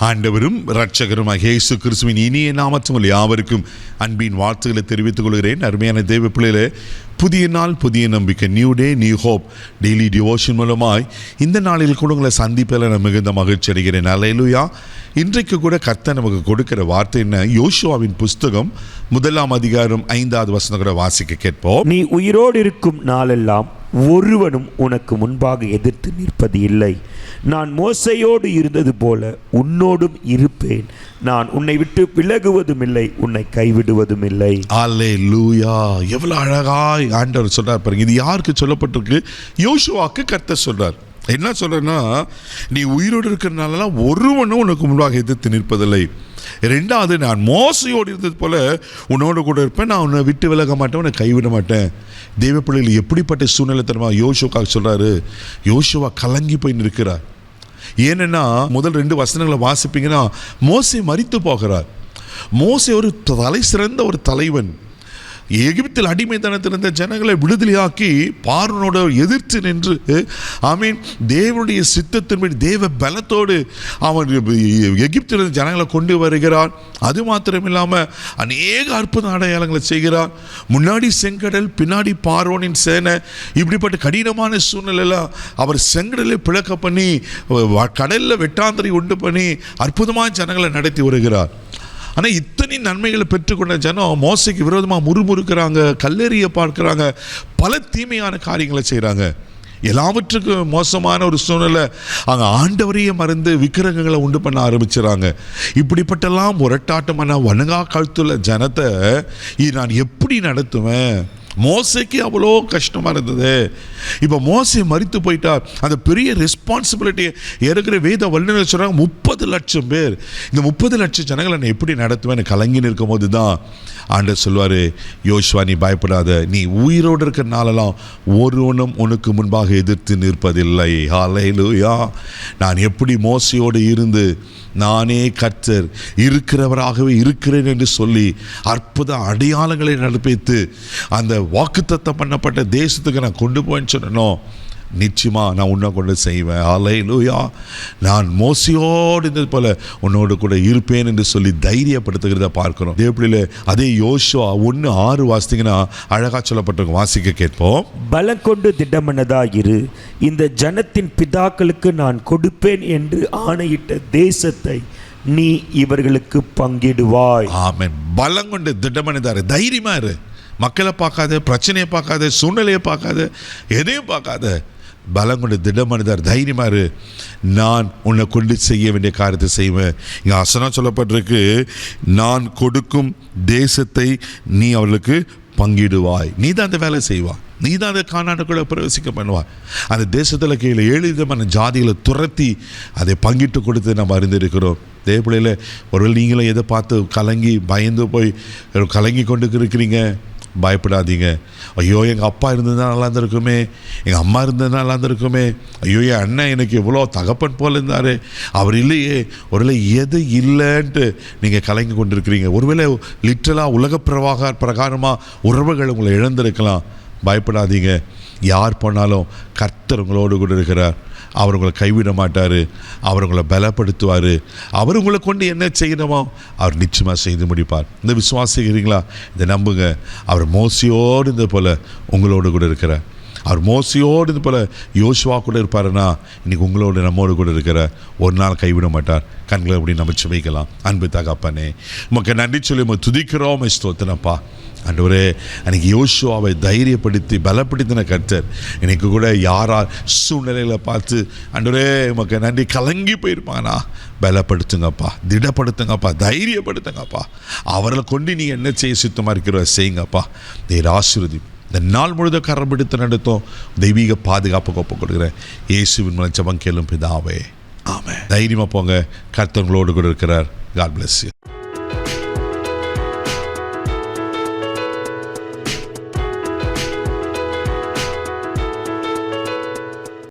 ஆண்டவரும் இரட்சகருமாக இயேசு கிறிஸ்துவின் இனிய நாமத்தில் யாவருக்கும் அன்பின் வாழ்த்துக்களை தெரிவித்துக் கொள்கிறேன். அருமையான தேவ பிள்ளைகளே, புதிய நாள் புதிய நம்பிக்கை, new day new hope daily devotion மூலமாய் இந்த நாளில் கூட உங்களை சந்திப்பில் நான் மிகுந்த மகிழ்ச்சி அடைகிறேன். அல்லேலூயா. இன்றைக்கு கூட கர்த்தர் நமக்கு கொடுக்கிற வார்த்தை என்ன? யோசுவாவின் புஸ்தகம் 1 அதிகாரம் 5வது வசனம் கூட வாசிக்க கேட்போம். நீ உயிரோடு இருக்கும் நாளெல்லாம் ஒருவனும் உனக்கு முன்பாக எதிர்த்து நிற்பது இல்லை. நான் மோசையோடு இருந்தது போல உன்னோடும் இருப்பேன். நான் உன்னை விட்டு விலகுவதும் இல்லை, உன்னை கைவிடுவதும் இல்லை. அல்லேலூயா. எவ்வளவு அழகாய் ஆண்டவர் சொல்றார் பாருங்க. இது யாருக்கு சொல்லப்பட்டிருக்கு? யோசுவாக்கு கர்த்தர் சொல்றார். என்ன சொல்றேன்னா, நீ உயிரோடு இருக்கிறனாலலாம் ஒருவனும் உனக்கு முன்பாக எதிர்த்து நிற்பதில்லை. ரெண்டாவது, நான் மோசையோடு இருந்தது போல உன்னோடு கூட இருப்பேன், நான் உன்னை விட்டு விலக மாட்டேன், உன்னை கைவிட மாட்டேன். தெய்வ பிள்ளைகள் எப்படிப்பட்ட சூழ்நிலை தருமா யோசுவாக்காக சொல்றாரு. யோசுவா கலங்கி போய் நிற்கிறார். ஏன்னா முதல் 2 வசனங்களை வாசிப்பீங்கன்னா, மோசே மரித்து போகிறார். மோசே ஒரு தலை சிறந்த ஒரு தலைவன். எகிப்தில் அடிமைத்தனத்தில் இருந்த ஜனங்களை விடுதலையாக்கி பார்வோனோட எதிர்த்து நின்று தேவனுடைய சித்தத்தின்படி தேவ பலத்தோடு அவன் எகிப்தில் இருந்த ஜனங்களை கொண்டு வருகிறான். அது மாத்திரம் இல்லாமல் அநேக அற்புத அடையாளங்களை செய்கிறார். முன்னாடி செங்கடல், பின்னாடி பார்வோனின் சேனை. இப்படிப்பட்ட கடினமான சூழ்நிலையில் அவர் செங்கடலை பிளக்க பண்ணி கடலில் வெட்டாந்தரை உண்டு பண்ணி அற்புதமான ஜனங்களை நடத்தி வருகிறார். ஆனால் இத்தனை நன்மைகளை பெற்றுக்கொண்ட ஜனம் மோசைக்கு விரோதமாக முறுமுறுக்கிறாங்க, கல்லெறிய பார்க்குறாங்க, பல தீமையான காரியங்களை செய்கிறாங்க. எல்லாவற்றுக்கும் மோசமான ஒரு சூழ்நிலை, அங்கே ஆண்டவரையே மறந்து விக்கிரகங்களை உண்டு பண்ண ஆரம்பிச்சுறாங்க. இப்படிப்பட்டெல்லாம் முரட்டாட்டமான வணங்கா கழுத்துள்ள ஜனத்தை நான் எப்படி நடத்துவேன்? மோசைக்கு அவ்வளோ கஷ்டமாக இருந்தது. இப்போ மோசை மரித்து போயிட்டார். அந்த பெரிய ரெஸ்பான்சிபிலிட்டியை இருக்கிற வேத வல்லுநர் சொல்கிறாங்க, 30 லட்சம் பேர், இந்த 30 லட்சம் ஜனங்களை நான் எப்படி நடத்துவேன்னு கலங்கி நிற்கும் போது தான் ஆண்டவர் சொல்வார், யோசுவா நீ பயப்படாத, நீ உயிரோடு இருக்கிற நாளெல்லாம் ஒருவனும் உனக்கு முன்பாக எதிர்த்து நிற்பதில்லை. ஹல்லேலூயா. நான் எப்படி மோசையோடு இருந்து நானே கர்த்தர் இருக்கிறவராகவே இருக்கிறேன் என்று சொல்லி அற்புத அடையாளங்களை நடப்பித்து அந்த வாக்குத்தத்தம் பண்ணப்பட்ட தேசத்துக்கு நான் கொண்டு போயின்னு சொன்னோம், நிச்சயமாக நான் உன்னை கொண்டு செய்வேன். அல்லேலூயா. நான் மோசையோடு இருந்தது போல உன்னோடு கூட இருப்பேன் என்று சொல்லி தைரியப்படுத்துகிறத பார்க்கிறோம். தேவப்பிள்ளையிலே அதே யோசுவா 1:6 வாசித்தீங்கன்னா அழகாக சொல்லப்பட்டிருக்கும். வாசிக்க கேட்போம். பலம் கொண்டு திடமனதாயிரு, இந்த ஜனத்தின் பிதாக்களுக்கு நான் கொடுப்பேன் என்று ஆணையிட்ட தேசத்தை நீ இவர்களுக்கு பங்கிடுவாய். ஆமென். பலம் கொண்டு திடமனதாரு, தைரியமா இரு. மக்களை பார்க்காத, பிரச்சனையை பார்க்காத, சூழ்நிலையை பார்க்காத, எதையும் பார்க்காத, பலம் கொண்டு திடமனிதர், தைரியமாக இரு. நான் உன்னை கொண்டு செய்ய வேண்டிய காரியத்தை செய்வேன். இங்கே வசனம் சொல்லப்பட்டிருக்கு, நான் கொடுக்கும் தேசத்தை நீ அவர்களுக்கு பங்கிடுவாய். நீ தான் அந்த வேலை செய்வாய், நீ தான் அந்த கானானுக்குள்ளே பிரவேசிக்க பண்ணுவாய். அந்த தேசத்தில் கீழே 7 விதமான ஜாதிகளை துரத்தி அதை பங்கிட்டு கொடுத்து நம்ம அறிந்திருக்கிறோம். அதே பிள்ளையில் ஒருவேளை நீங்களும் எதை பார்த்து கலங்கி பயந்து போய் கலங்கி கொண்டு இருக்கிறீங்க, பயப்படாதீங்க. ஐயோ எங்கள் அப்பா இருந்ததுதான் நல்லா இருந்திருக்குமே, எங்கள் அம்மா இருந்ததுதான் நல்லா இருந்திருக்குமே, ஐயோ என் அண்ணன் எனக்கு எவ்வளோ தகப்பன் போல் இருந்தார், அவர் இல்லையே, ஒருவேளை எது இல்லைன்ட்டு நீங்கள் கலங்கி கொண்டு இருக்கிறீங்க. ஒருவேளை லிட்டரலாக உலக பிரகாரமாக உறவுகள் உங்களை இழந்திருக்கலாம். பயப்படாதீங்க. யார் போனாலும் கர்த்தர் உங்களோடு கூட இருக்கிறார். அவர் உங்களை கைவிட மாட்டார். அவர் உங்களை பலப்படுத்துவார். அவர் உங்களை கொண்டு என்ன செய்யணுமோ அவர் நிச்சயமாக செய்து முடிப்பார். இந்த விசுவாசிக்கிறீங்களா? இதை நம்புங்க. அவர் மோசையோடு இருந்தது போல் உங்களோடு கூட இருக்கிறார். அவர் மோசையோடு இது போல் யோசுவா கூட இருப்பாருன்னா இன்றைக்கி உங்களோடு நம்மோடு கூட இருக்கிற ஒரு நாள் கைவிட மாட்டார். கண்களை அப்படி நம்ம சுமைக்கலாம். அன்பு தகப்பனே, உமக்கு நன்றி சொல்லி உமக்கு துதிக்கிறோம். ஸ்தோத்திரப்பா. ஆண்டவரே, அன்றைக்கி யோசுவாவை தைரியப்படுத்தி பலப்படுத்தின கர்த்தர் எனக்கு கூட யாரால் சூழ்நிலையில் பார்த்து ஆண்டவரே உமக்கு நன்றி கலங்கி போயிருப்பானா, பலப்படுத்துங்கப்பா, திடப்படுத்துங்கப்பா, தைரியப்படுத்துங்கப்பா. அவர்களை கொண்டு நீ என்ன செய்ய சுத்தமாக இருக்கிற செய்யுங்கப்பா. தேர் ஆசீர்வதி. இந்த நாள் முழுதும் கரம் பிடித்து நடத்தும் தெய்வீக பாதுகாப்பு ஒப்பு கொடுக்குறேன். இயேசுவின் மூலம் ஜெபம் கேளும் பிதாவே, ஆமென். தைரியமாக போங்க. கர்த்தர் உங்களோடு கூட இருக்கிறார். God bless you.